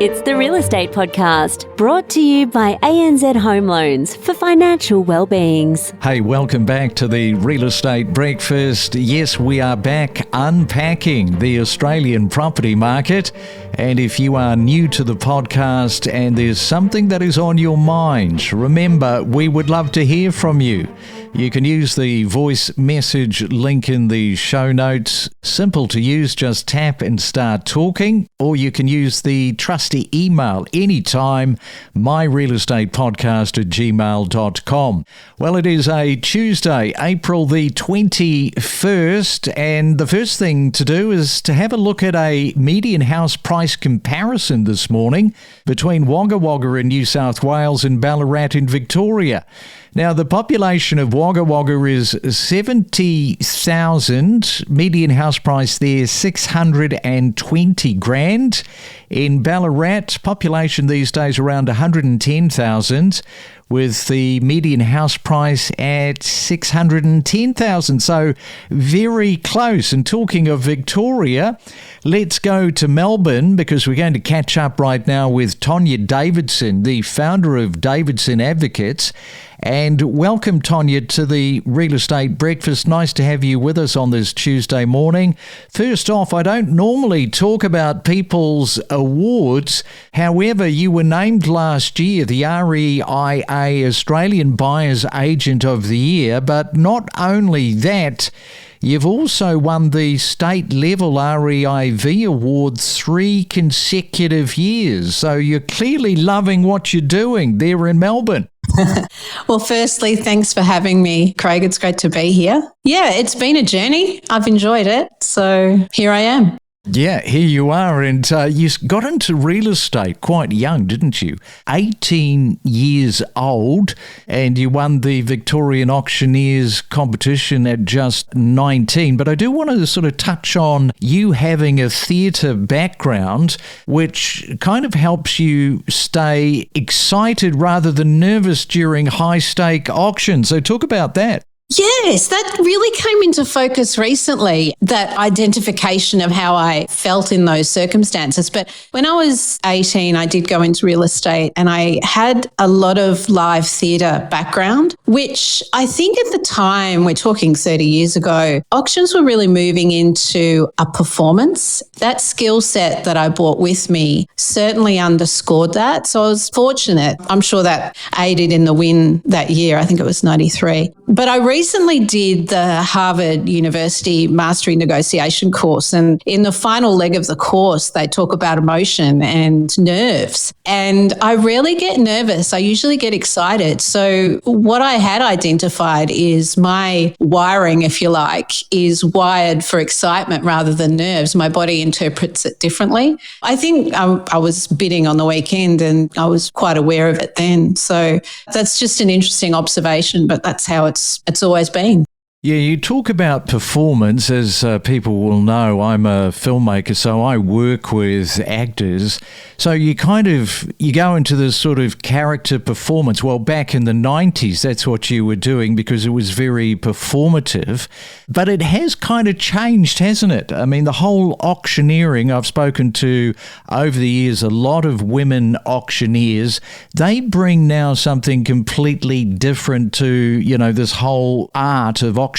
It's the Real Estate Podcast, brought to you by ANZ Home Loans for financial well-beings. Hey, welcome back to the Real Estate Breakfast. Yes, we are back unpacking the Australian property market. And if you are new to the podcast and there's something that is on your mind, remember, we would love to hear from you. You can use the voice message link in the show notes. Simple to use, just tap and start talking. Or you can use the trusty email anytime, myrealestatepodcast@gmail.com. Well, it is a Tuesday, April the 21st, and the first thing to do is to have a look at a median house price comparison this morning between Wagga Wagga in New South Wales and Ballarat in Victoria. Now, the population of Wagga Wagga is 70,000. Median house price there, 620 grand. In Ballarat, population these days around 110,000, with the median house price at 610,000. So very close. And talking of Victoria, let's go to Melbourne, because we're going to catch up right now with Tonya Davidson, the founder of Davidson Advocates. And welcome, Tonya, to the Real Estate Breakfast. Nice to have you with us on this Tuesday morning. First off, I don't normally talk about people's awards. However, you were named last year the REIA Australian Buyers Agent of the Year. But not only that, you've also won the state-level REIV award 3 consecutive years. So you're clearly loving what you're doing there in Melbourne. Well, firstly, thanks for having me, Craig. It's great to be here. Yeah, it's been a journey. I've enjoyed it. So here I am. Yeah, here you are. And you got into real estate quite young, didn't you? 18 years old, and you won the Victorian Auctioneers competition at just 19. But I do want to sort of touch on you having a theatre background, which kind of helps you stay excited rather than nervous during high-stake auctions. So talk about that. Yes, that really came into focus recently, that identification of how I felt in those circumstances. But when I was 18, I did go into real estate, and I had a lot of live theatre background, which I think at the time, we're talking 30 years ago, auctions were really moving into a performance. That skill set that I brought with me certainly underscored that. So I was fortunate. I'm sure that aided in the win that year. I think it was 93. But I recently did the Harvard University Mastery Negotiation course, and in the final leg of the course, they talk about emotion and nerves. And I rarely get nervous. I usually get excited. So what I had identified is my wiring, if you like, is wired for excitement rather than nerves. My body interprets it differently. I think I was bidding on the weekend, and I was quite aware of it then. So that's just an interesting observation, but that's how it's always been. Yeah, you talk about performance. As people will know, I'm a filmmaker, so I work with actors. So you go into this sort of character performance. Well, back in the 90s, that's what you were doing because it was very performative. But it has kind of changed, hasn't it? I mean, the whole auctioneering, I've spoken to over the years, a lot of women auctioneers, they bring now something completely different to, this whole art of auctioneering.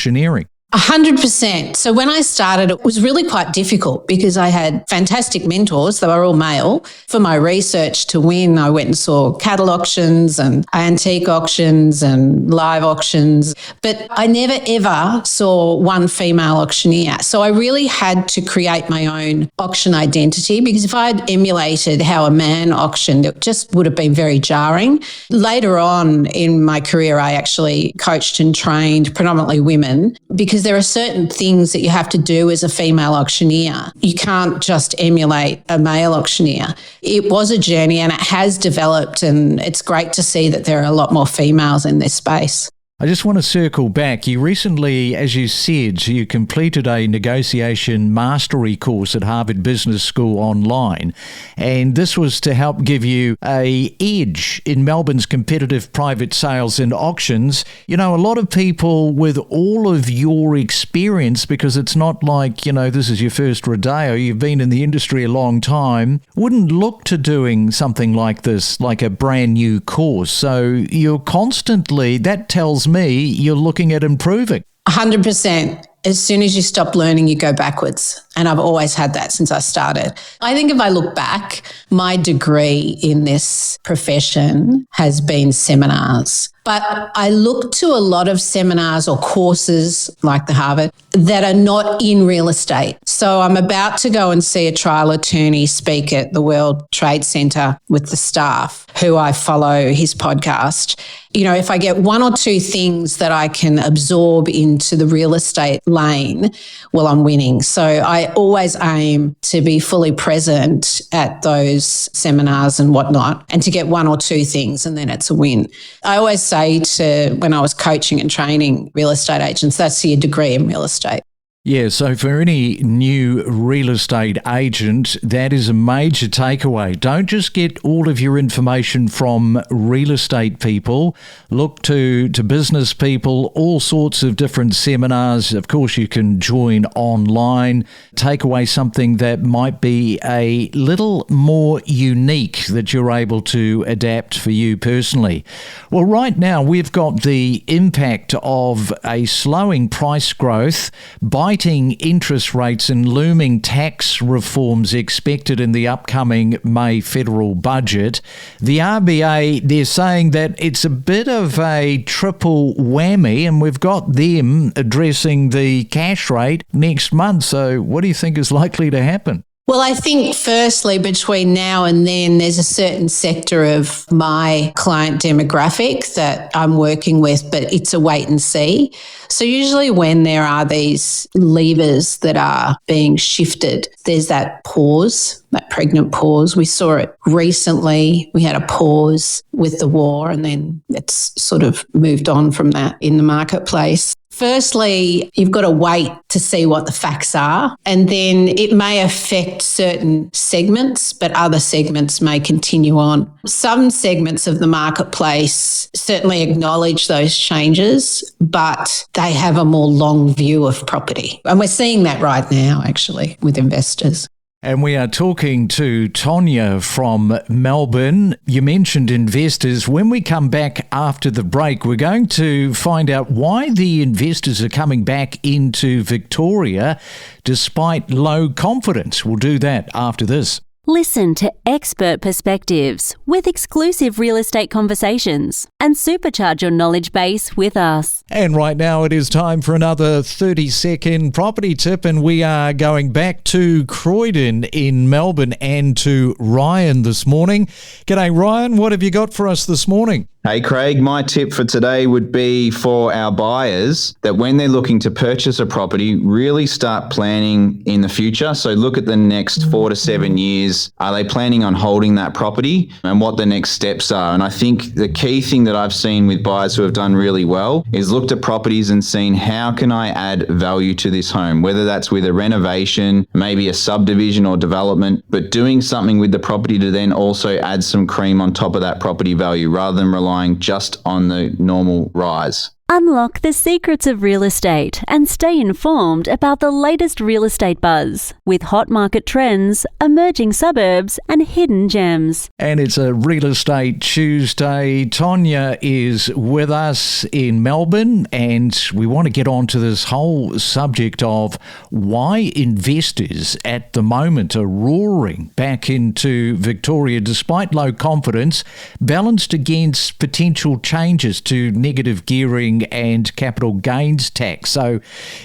100%. So when I started, it was really quite difficult because I had fantastic mentors. They were all male. For my research to win, I went and saw cattle auctions and antique auctions and live auctions, but I never ever saw one female auctioneer. So I really had to create my own auction identity, because if I had emulated how a man auctioned, it just would have been very jarring. Later on in my career, I actually coached and trained predominantly women, because there are certain things that you have to do as a female auctioneer. You can't just emulate a male auctioneer. It was a journey, and it has developed, and it's great to see that there are a lot more females in this space. I just want to circle back. You recently, as you said, you completed a negotiation mastery course at Harvard Business School online, and this was to help give you an edge in Melbourne's competitive private sales and auctions. You know, a lot of people with all of your experience, because it's not like, you know, this is your first rodeo, you've been in the industry a long time, wouldn't look to doing something like this, like a brand new course. So you're constantly, that tells me you're looking at improving. 100%. As soon as you stop learning, you go backwards. And I've always had that since I started. I think if I look back, my degree in this profession has been seminars. But I look to a lot of seminars or courses like the Harvard that are not in real estate. So I'm about to go and see a trial attorney speak at the World Trade Center with the staff who I follow his podcast. You know, if I get one or two things that I can absorb into the real estate lane, well, I'm winning. So I always aim to be fully present at those seminars and whatnot and to get one or two things, and then it's a win. I always say to, when I was coaching and training real estate agents, that's your degree in real estate. Yeah, so for any new real estate agent, that is a major takeaway. Don't just get all of your information from real estate people. Look to business people, all sorts of different seminars. Of course, you can join online. Take away something that might be a little more unique that you're able to adapt for you personally. Well, right now, we've got the impact of a slowing price growth, biting interest rates and looming tax reforms expected in the upcoming May federal budget. The RBA, they're saying that it's a bit of a triple whammy, and we've got them addressing the cash rate next month. So what do you think is likely to happen? Well, I think firstly, between now and then, there's a certain sector of my client demographic that I'm working with, but it's a wait and see. So usually when there are these levers that are being shifted, there's that pause, that pregnant pause. We saw it recently. We had a pause with the war, and then it's sort of moved on from that in the marketplace. Firstly, you've got to wait to see what the facts are, and then it may affect certain segments, but other segments may continue on. Some segments of the marketplace certainly acknowledge those changes, but they have a more long view of property. And we're seeing that right now, actually, with investors. And we are talking to Tonya from Melbourne. You mentioned investors. When we come back after the break, we're going to find out why the investors are coming back into Victoria despite low confidence. We'll do that after this. Listen to expert perspectives with exclusive real estate conversations and supercharge your knowledge base with us. And right now it is time for another 30-second property tip, and we are going back to Croydon in Melbourne and to Ryan this morning. G'day, Ryan. What have you got for us this morning? Hey, Craig, my tip for today would be for our buyers that when they're looking to purchase a property, really start planning in the future. So look at the next 4 to 7 years. Are they planning on holding that property and what the next steps are? And I think the key thing that I've seen with buyers who have done really well is looked at properties and seen how can I add value to this home, whether that's with a renovation, maybe a subdivision or development, but doing something with the property to then also add some cream on top of that property value rather than relying just on the normal rise. Unlock the secrets of real estate and stay informed about the latest real estate buzz with hot market trends, emerging suburbs and hidden gems. And it's a Real Estate Tuesday. Tonya is with us in Melbourne, and we want to get on to this whole subject of why investors at the moment are roaring back into Victoria despite low confidence, balanced against potential changes to negative gearing and capital gains tax. So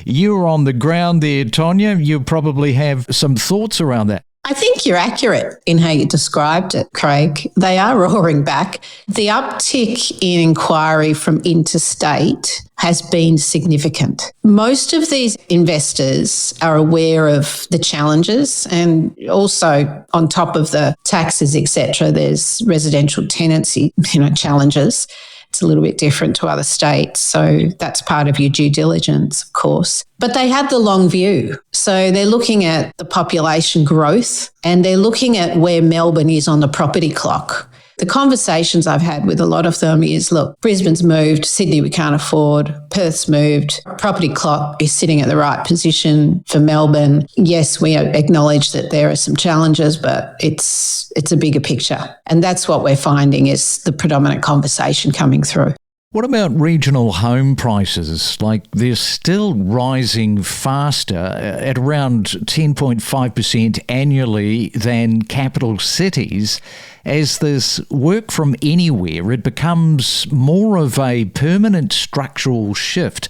you're on the ground there, Tonya. You probably have some thoughts around that. I think you're accurate in how you described it, Craig. They are roaring back. The uptick in inquiry from interstate has been significant. Most of these investors are aware of the challenges, and also on top of the taxes, etc., there's residential tenancy, challenges. It's a little bit different to other states. So that's part of your due diligence, of course. But they have the long view. So they're looking at the population growth and they're looking at where Melbourne is on the property clock. The conversations I've had with a lot of them is, look, Brisbane's moved, Sydney we can't afford, Perth's moved, property clock is sitting at the right position for Melbourne. Yes, we acknowledge that there are some challenges, but it's a bigger picture. And that's what we're finding is the predominant conversation coming through. What about regional home prices? Like, they're still rising faster at around 10.5% annually than capital cities. As this work from anywhere, it becomes more of a permanent structural shift.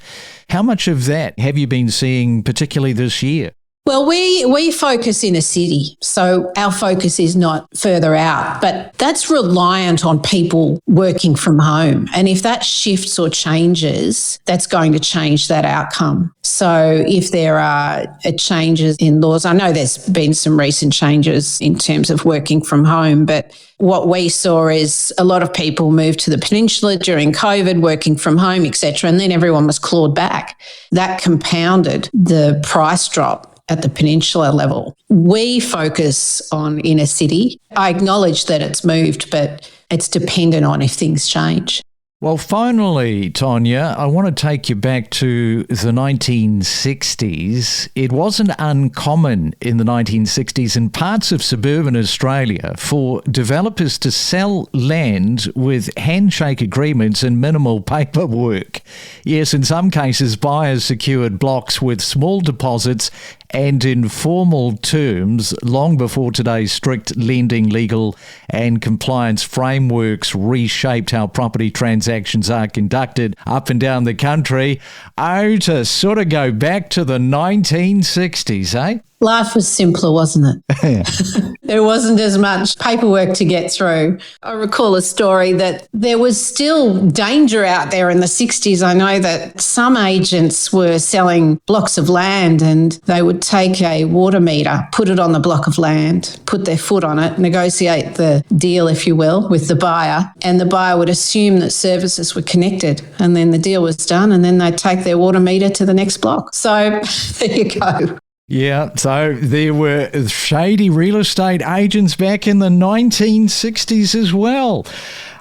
How much of that have you been seeing, particularly this year? Well, we focus in a city, so our focus is not further out, but that's reliant on people working from home. And if that shifts or changes, that's going to change that outcome. So if there are changes in laws, I know there's been some recent changes in terms of working from home, but what we saw is a lot of people moved to the peninsula during COVID, working from home, etc., and then everyone was clawed back. That compounded the price drop at the peninsula level. We focus on inner city. I acknowledge that it's moved, but it's dependent on if things change. Well, finally, Tonya, I want to take you back to the 1960s. It wasn't uncommon in the 1960s in parts of suburban Australia for developers to sell land with handshake agreements and minimal paperwork. Yes, in some cases, buyers secured blocks with small deposits and informal terms long before today's strict lending, legal and compliance frameworks reshaped how property transactions are conducted up and down the country. Oh, to sort of go back to the 1960s, eh? Life was simpler, wasn't it? There wasn't as much paperwork to get through. I recall a story that there was still danger out there in the 60s. I know that some agents were selling blocks of land and they would take a water meter, put it on the block of land, put their foot on it, negotiate the deal, if you will, with the buyer, and the buyer would assume that services were connected, and then the deal was done, and then they'd take their water meter to the next block. So there you go. Yeah, so there were shady real estate agents back in the 1960s as well.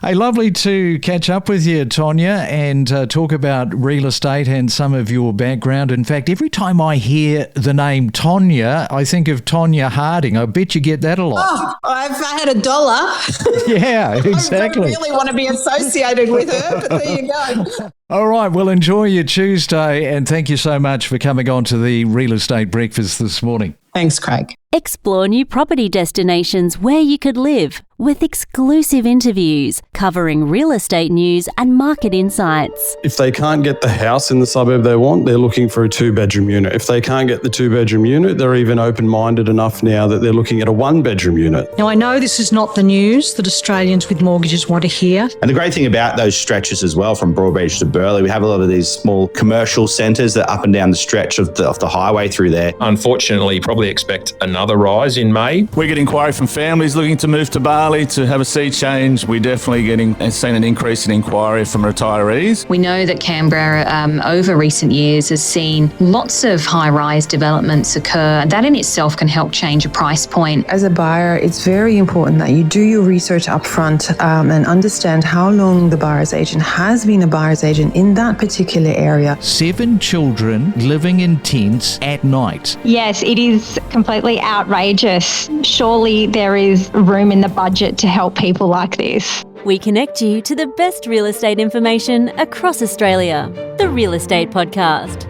Hey, lovely to catch up with you, Tonya, and talk about real estate and some of your background. In fact, every time I hear the name Tonya, I think of Tonya Harding. I bet you get that a lot. Oh, if I had $1. Yeah, exactly. I don't really want to be associated with her, but there you go. All right, well, enjoy your Tuesday, and thank you so much for coming on to the Real Estate Breakfast this morning. Thanks, Craig. Explore new property destinations where you could live with exclusive interviews covering real estate news and market insights. If they can't get the house in the suburb they want, they're looking for a 2-bedroom unit. If they can't get the 2-bedroom unit, they're even open-minded enough now that they're looking at a 1-bedroom unit. Now, I know this is not the news that Australians with mortgages want to hear. And the great thing about those stretches as well, from Broadbeach to Burleigh, we have a lot of these small commercial centres that up and down the stretch of the highway through there. Unfortunately, probably expect another rise in May. We get inquiry from families looking to move to Bali to have a sea change. We're definitely seen an increase in inquiry from retirees. We know that Canberra over recent years has seen lots of high-rise developments occur. That in itself can help change a price point. As a buyer, it's very important that you do your research up front and understand how long the buyer's agent has been a buyer's agent in that particular area. 7 children living in tents at night. Yes, it is completely outrageous. Surely there is room in the budget to help people like this. We connect you to the best real estate information across Australia. The Real Estate Podcast.